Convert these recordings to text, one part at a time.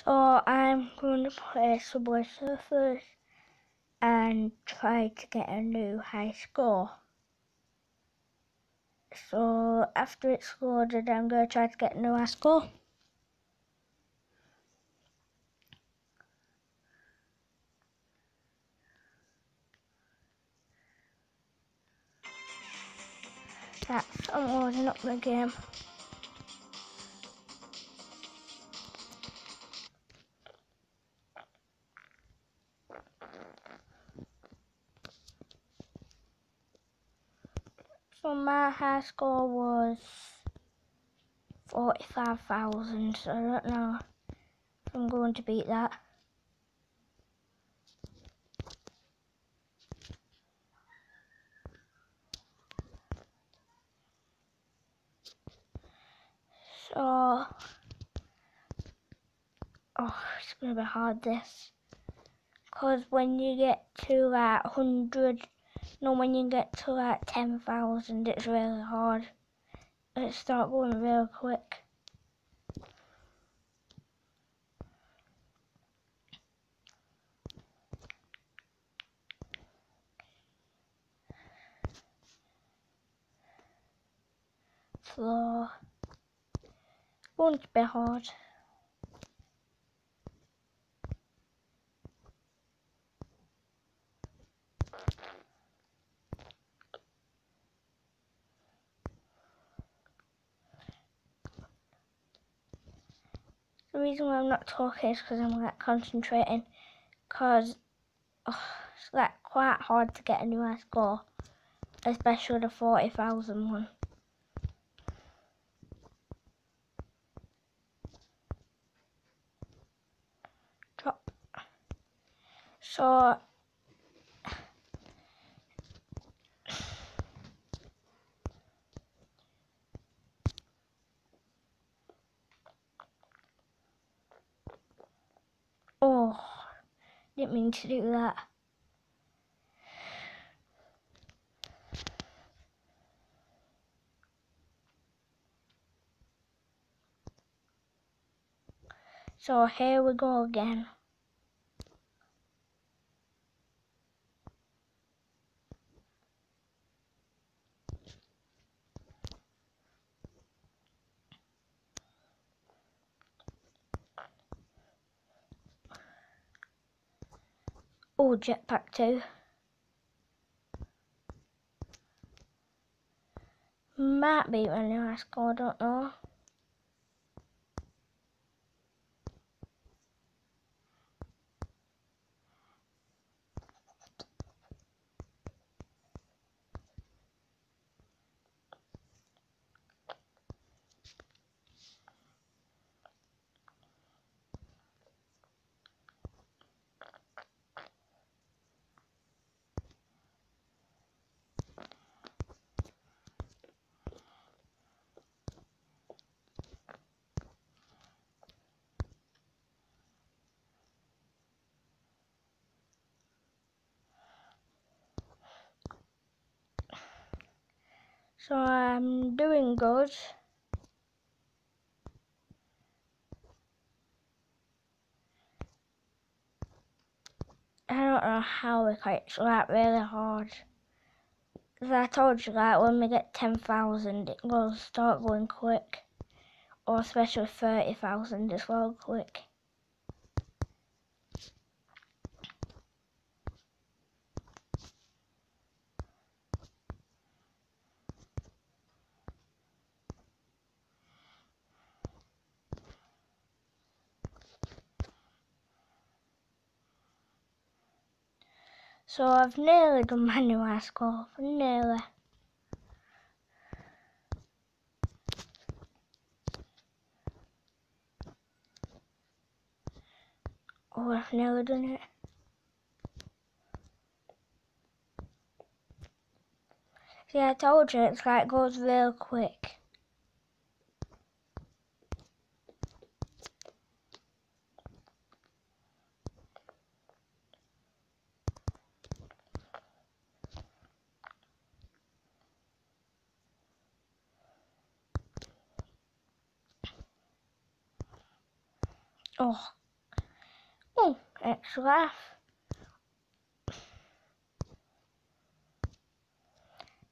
So I'm going to play Subway Surfers and try to get a new high score. So after it's loaded, I'm going to try to get a new high score. That's I'm loading up the game. So my high score was 45,000, so I don't know if I'm going to beat that. So, it's going to be hard this. Because when you get to like 100, when you get to like 10,000, it's really hard. It starts going real quick. So, it's going to be hard. The reason why I'm not talking is because I'm like concentrating, because it's like quite hard to get a new high score, especially the 40,000 one. Drop. So didn't mean to do that. So here we go again. Oh, jetpack 2. Might be my new high score, I don't know. So I'm doing good. I don't know how it's like really hard. As I told you, like when we get 10,000, it will start going quick. Or especially 30,000, it's well quick. So I've nearly done my new high score, nearly. Oh, I've nearly done it. See, I told you, it's like goes real quick. Oh, extra life.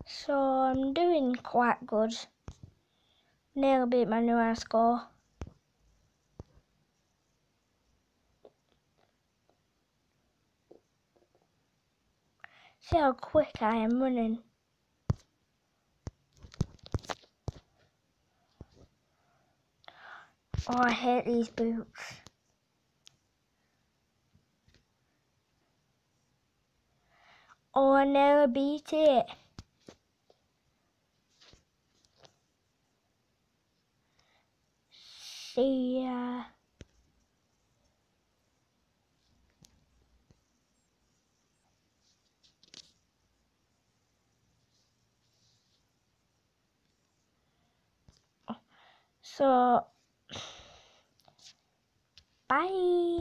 So I'm doing quite good. Nearly beat my new high score. See how quick I am running. Oh, I hate these boots. Oh, I nearly beat it. See ya. So, bye.